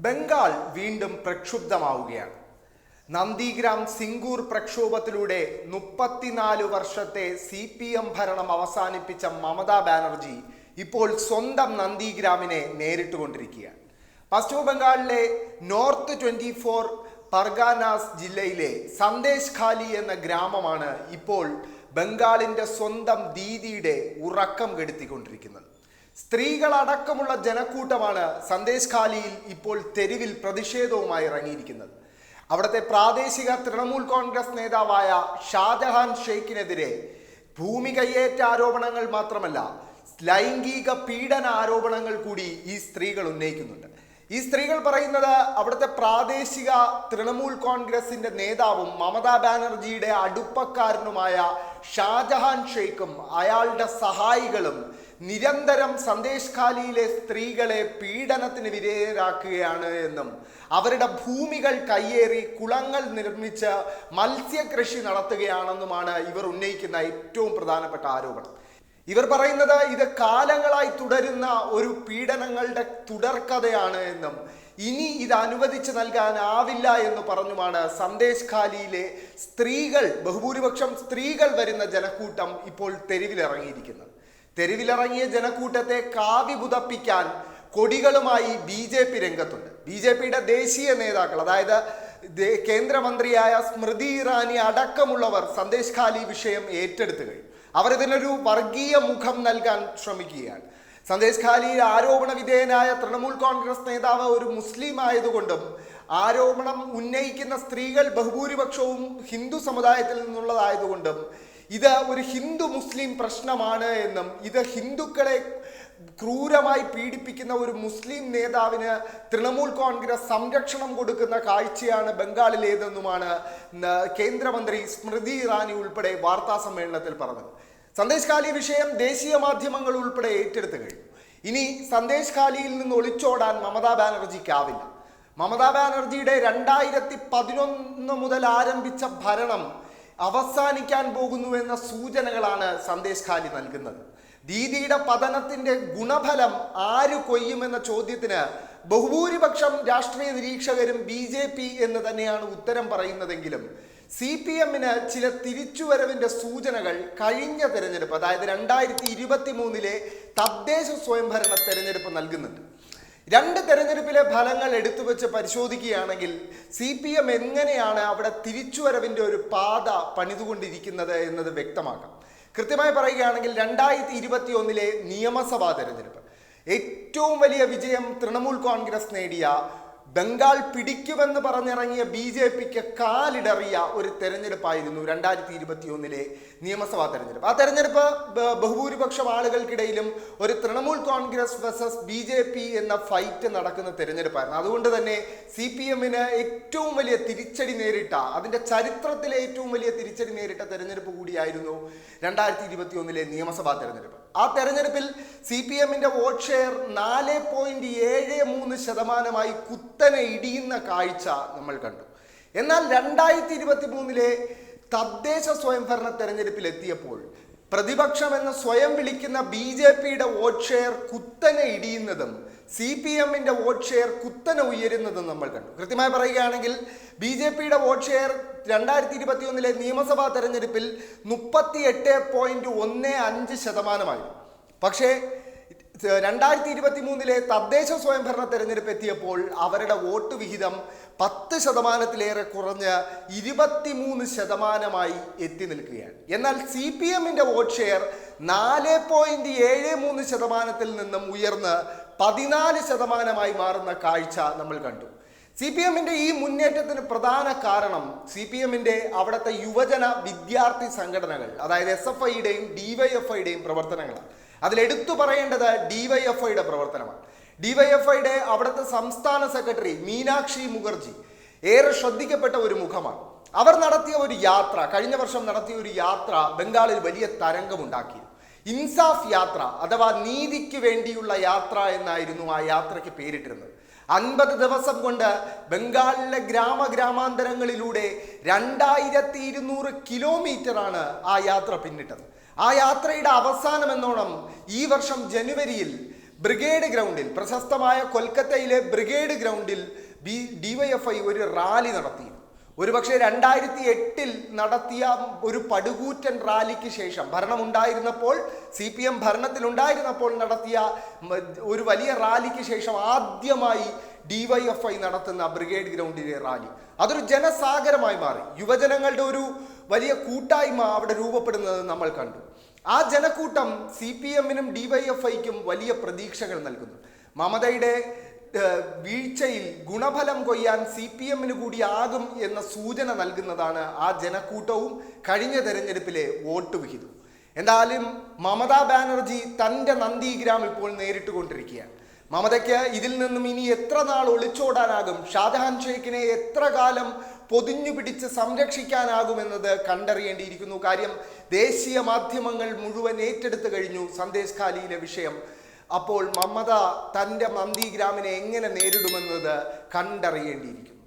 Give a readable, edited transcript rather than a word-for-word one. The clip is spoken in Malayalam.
ബംഗാൾ വീണ്ടും പ്രക്ഷുബ്ധമാവുകയാണ്. നന്ദിഗ്രാം സിംഗൂർ പ്രക്ഷോഭത്തിലൂടെ 34 വർഷത്തെ CPM ഭരണം അവസാനിപ്പിച്ച മമതാ ബാനർജി ഇപ്പോൾ സ്വന്തം നന്ദിഗ്രാമിനെ നേരിട്ടുകൊണ്ടിരിക്കുകയാണ്. പശ്ചിമ ബംഗാളിലെ നോർത്ത് 24 പർഗാനാസ് ജില്ലയിലെ സന്ദേശ് ഖാലി എന്ന ഗ്രാമമാണ് ഇപ്പോൾ ബംഗാളിന്റെ സ്വന്തം ദീദിയുടെ ഉറക്കം കെടുത്തിക്കൊണ്ടിരിക്കുന്നത്. സ്ത്രീകളടക്കമുള്ള ജനക്കൂട്ടമാണ് സന്ദേശ് ഖാലിയിൽ ഇപ്പോൾ തെരുവിൽ പ്രതിഷേധവുമായി ഇറങ്ങിയിരിക്കുന്നത്. അവിടുത്തെ പ്രാദേശിക തൃണമൂൽ കോൺഗ്രസ് നേതാവായ ഷാജഹാൻ ഷെയ്ഖിനെതിരെ ഭൂമി കയ്യേറ്റ ആരോപണങ്ങൾ മാത്രമല്ല, ലൈംഗിക പീഡന ആരോപണങ്ങൾ കൂടി ഈ സ്ത്രീകൾ ഉന്നയിക്കുന്നുണ്ട്. ഈ സ്ത്രീകൾ പറയുന്നത് അവിടുത്തെ പ്രാദേശിക തൃണമൂൽ കോൺഗ്രസിന്റെ നേതാവും മമതാ ബാനർജിയുടെ അടുപ്പക്കാരനുമായ ഷാജഹാൻ ഷെയ്ഖും അയാളുടെ സഹായികളും നിരന്തരം സന്ദേശ് ഖാലിയിലെ സ്ത്രീകളെ പീഡനത്തിന് വിധേയരാക്കുകയാണ് എന്നും അവരുടെ ഭൂമികൾ കയ്യേറി കുളങ്ങൾ നിർമ്മിച്ച് മത്സ്യകൃഷി നടത്തുകയാണെന്നുമാണ് ഇവർ ഉന്നയിക്കുന്ന ഏറ്റവും പ്രധാനപ്പെട്ട ആരോപണം. ഇവർ പറയുന്നത് ഇത് കാലങ്ങളായി തുടരുന്ന ഒരു പീഡനങ്ങളുടെ തുടർക്കഥയാണ് എന്നും ഇനി ഇത് അനുവദിച്ചു നൽകാനാവില്ല എന്ന് പറഞ്ഞുമാണ് സന്ദേശ് ഖാലിയിലെ സ്ത്രീകൾ, ബഹുഭൂരിപക്ഷം സ്ത്രീകൾ വരുന്ന ജനക്കൂട്ടം ഇപ്പോൾ തെരുവിലിറങ്ങിയിരിക്കുന്നത്. തെരുവിലിറങ്ങിയ ജനക്കൂട്ടത്തെ കാവി പുതപ്പിക്കാൻ കൊടികളുമായി BJP രംഗത്തുണ്ട്. BJPയുടെ ദേശീയ നേതാക്കൾ, അതായത് കേന്ദ്രമന്ത്രിയായ സ്മൃതി ഇറാനി അടക്കമുള്ളവർ സന്ദേശ് ഖാലി വിഷയം ഏറ്റെടുത്തു കഴിഞ്ഞു. അവർ ഇതിനൊരു വർഗീയ മുഖം നൽകാൻ ശ്രമിക്കുകയാണ്. സന്ദേശ് ഖാലിയിൽ ആരോപണ വിധേയനായ തൃണമൂൽ കോൺഗ്രസ് നേതാവ് ഒരു മുസ്ലിം ആയതുകൊണ്ടും ആരോപണം ഉന്നയിക്കുന്ന സ്ത്രീകൾ ബഹുഭൂരിപക്ഷവും ഹിന്ദു സമുദായത്തിൽ നിന്നുള്ളതായതുകൊണ്ടും ഇത് ഒരു ഹിന്ദു മുസ്ലിം പ്രശ്നമാണ് എന്നും ഇത് ഹിന്ദുക്കളെ ക്രൂരമായി പീഡിപ്പിക്കുന്ന ഒരു മുസ്ലിം നേതാവിന് തൃണമൂൽ കോൺഗ്രസ് സംരക്ഷണം കൊടുക്കുന്ന കാഴ്ചയാണ് ബംഗാളിലേതെന്നുമാണ് കേന്ദ്രമന്ത്രി സ്മൃതി ഇറാനി ഉൾപ്പെടെ വാർത്താ സമ്മേളനത്തിൽ പറഞ്ഞത്. സന്ദേശ് ഖാലി വിഷയം ദേശീയ മാധ്യമങ്ങൾ ഉൾപ്പെടെ ഏറ്റെടുത്തു കഴിഞ്ഞു. ഇനി സന്ദേശ് ഖാലിയിൽ നിന്ന് ഒളിച്ചോടാൻ മമതാ ബാനർജിക്കാവില്ല. മമതാ ബാനർജിയുടെ 2011 മുതൽ ആരംഭിച്ച ഭരണം അവസാനിക്കാൻ പോകുന്നു എന്ന സൂചനകളാണ് സന്ദേശ് ഖാലി നൽകുന്നത്. ദീദിയുടെ പതനത്തിന്റെ ഗുണഫലം ആര് കൊയ്യുമെന്ന ചോദ്യത്തിന് ബഹുഭൂരിപക്ഷം രാഷ്ട്രീയ നിരീക്ഷകരും BJP എന്ന് തന്നെയാണ് ഉത്തരം പറയുന്നതെങ്കിലും CPMന് ചില തിരിച്ചുവരവിന്റെ സൂചനകൾ കഴിഞ്ഞ തെരഞ്ഞെടുപ്പ്, അതായത് 2023 തദ്ദേശ സ്വയംഭരണ തെരഞ്ഞെടുപ്പ് നൽകുന്നുണ്ട്. 2 തെരഞ്ഞെടുപ്പിലെ ഫലങ്ങൾ എടുത്തുവെച്ച് പരിശോധിക്കുകയാണെങ്കിൽ CPM എങ്ങനെയാണ് അവിടെ തിരിച്ചുവരവിൻ്റെ ഒരു പാത പണിതുകൊണ്ടിരിക്കുന്നത് എന്നത് വ്യക്തമാക്കാം. കൃത്യമായി പറയുകയാണെങ്കിൽ 2021 നിയമസഭാ തെരഞ്ഞെടുപ്പ് ഏറ്റവും വലിയ വിജയം തൃണമൂൽ കോൺഗ്രസ് നേടിയ, ബംഗാൾ പിടിക്കുമെന്ന് പറഞ്ഞിറങ്ങിയ BJPക്ക് കാലിടറിയ ഒരു തെരഞ്ഞെടുപ്പായിരുന്നു 2021 നിയമസഭാ തെരഞ്ഞെടുപ്പ്. ആ തെരഞ്ഞെടുപ്പ് ബഹുഭൂരിപക്ഷം ആളുകൾക്കിടയിലും ഒരു തൃണമൂൽ കോൺഗ്രസ് വേഴ്സസ് BJP എന്ന ഫൈറ്റ് നടക്കുന്ന തെരഞ്ഞെടുപ്പായിരുന്നു. അതുകൊണ്ട് തന്നെ CPMന് ഏറ്റവും വലിയ തിരിച്ചടി നേരിട്ട, അതിൻ്റെ ചരിത്രത്തിലെ ഏറ്റവും വലിയ തിരിച്ചടി നേരിട്ട തെരഞ്ഞെടുപ്പ് കൂടിയായിരുന്നു 2021 നിയമസഭാ തെരഞ്ഞെടുപ്പ്. ആ തെരഞ്ഞെടുപ്പിൽ CPMന്റെ വോട്ട് ഷെയർ 4.73% കുത്തനെ ഇടിയുന്ന കാഴ്ച നമ്മൾ കണ്ടു. എന്നാൽ 2023 തദ്ദേശ സ്വയംഭരണ തെരഞ്ഞെടുപ്പിൽ എത്തിയപ്പോൾ പ്രതിപക്ഷം എന്ന് സ്വയം വിളിക്കുന്ന BJPയുടെ വോട്ട് ഷെയർ കുത്തനെ ഇടിയുന്നതും CPMന്റെ വോട്ട് ഷെയർ കുത്തനെ ഉയരുന്നതും നമ്മൾ കണ്ടു. കൃത്യമായി പറയുകയാണെങ്കിൽ BJPയുടെ വോട്ട് ഷെയർ 2021 നിയമസഭാ തെരഞ്ഞെടുപ്പിൽ 38.15%. പക്ഷേ 2023 തദ്ദേശ സ്വയംഭരണ തെരഞ്ഞെടുപ്പ് എത്തിയപ്പോൾ അവരുടെ വോട്ട് വിഹിതം 10%-ലേറെ കുറഞ്ഞ് 23% എത്തി നിൽക്കുകയാണ്. എന്നാൽ CPMന്റെ വോട്ട് ഷെയർ 4.73% നിന്നും ഉയർന്ന് 14% മാറുന്ന കാഴ്ച നമ്മൾ കണ്ടു. CPMന്റെ ഈ മുന്നേറ്റത്തിന് പ്രധാന കാരണം CPMന്റെ അവിടുത്തെ യുവജന വിദ്യാർത്ഥി സംഘടനകൾ, അതായത് SFIയുടെയും DYFIയുടെയും പ്രവർത്തനങ്ങളാണ്. അതിലെടുത്തു പറയേണ്ടത് DYFIയുടെ പ്രവർത്തനമാണ്. DYFIയുടെ അവിടുത്തെ സംസ്ഥാന സെക്രട്ടറി മീനാക്ഷി മുഖർജി ഏറെ ശ്രദ്ധിക്കപ്പെട്ട ഒരു മുഖമാണ്. അവർ നടത്തിയ ഒരു യാത്ര, കഴിഞ്ഞ വർഷം നടത്തിയ ഒരു യാത്ര ബംഗാളിൽ വലിയ തരംഗമുണ്ടാക്കി. ഇൻസാഫ് യാത്ര അഥവാ നീതിക്ക് വേണ്ടിയുള്ള യാത്ര എന്നായിരുന്നു ആ യാത്രയ്ക്ക് പേരിട്ടിരുന്നത്. 50 ദിവസം കൊണ്ട് ബംഗാളിലെ ഗ്രാമാന്തരങ്ങളിലൂടെ 2200 കിലോമീറ്ററാണ് ആ യാത്ര പിന്നിട്ടത്. ആ യാത്രയുടെ അവസാനം എന്നോണം ഈ വർഷം ജനുവരിയിൽ ബ്രിഗേഡ് ഗ്രൗണ്ടിൽ, പ്രശസ്തമായ കൊൽക്കത്തയിലെ ബ്രിഗേഡ് ഗ്രൗണ്ടിൽ ഡിവൈഎഫ്ഐ ഒരു റാലി നടത്തി. ഒരുപക്ഷെ 2008 നടത്തിയ ഒരു പടുകൂറ്റൻ റാലിക്ക് ശേഷം, ഭരണമുണ്ടായിരുന്നപ്പോൾ CPM ഭരണത്തിലുണ്ടായിരുന്നപ്പോൾ നടത്തിയ ഒരു വലിയ റാലിക്ക് ശേഷം ആദ്യമായി ഡിവൈഎഫ്ഐ നടത്തുന്ന ബ്രിഗേഡ് ഗ്രൗണ്ടിലെ റാലി അതൊരു ജനസാഗരമായി മാറി. യുവജനങ്ങളുടെ ഒരു വലിയ കൂട്ടായ്മ അവിടെ രൂപപ്പെടുന്നത് നമ്മൾ കണ്ടു. ആ ജനക്കൂട്ടം CPM-നും ഡിവൈഎഫ്ഐക്കും വലിയ പ്രതീക്ഷകൾ നൽകുന്നു. മമതയുടെ വീഴ്ചയിൽ ഗുണഫലം കൊയ്യാൻ CPM-ന് കൂടി ആകും എന്ന സൂചന നൽകുന്നതാണ് ആ ജനക്കൂട്ടവും കഴിഞ്ഞ തെരഞ്ഞെടുപ്പിലെ വോട്ട് വിഹിതവും. എന്തായാലും മമതാ ബാനർജി തൻ്റെ നന്ദിഗ്രാം ഇപ്പോൾ നേരിട്ട് കൊണ്ടിരിക്കുകയാണ്. മമതയ്ക്ക് ഇതിൽ നിന്നും ഇനി എത്ര നാൾ ഒളിച്ചോടാനാകും, ഷാജഹാൻ ഷെയ്ഖിനെ എത്ര കാലം പൊതിഞ്ഞു പിടിച്ച് സംരക്ഷിക്കാനാകുമെന്നത് കണ്ടറിയേണ്ടിയിരിക്കുന്നു. കാര്യം ദേശീയ മാധ്യമങ്ങൾ മുഴുവൻ ഏറ്റെടുത്തു കഴിഞ്ഞു സന്ദേശ് ഖാലിയിലെ വിഷയം. അപ്പോൾ മമത തൻ്റെ നന്ദിഗ്രാമിനെ എങ്ങനെ നേരിടുമെന്നത് കണ്ടറിയേണ്ടിയിരിക്കുന്നു.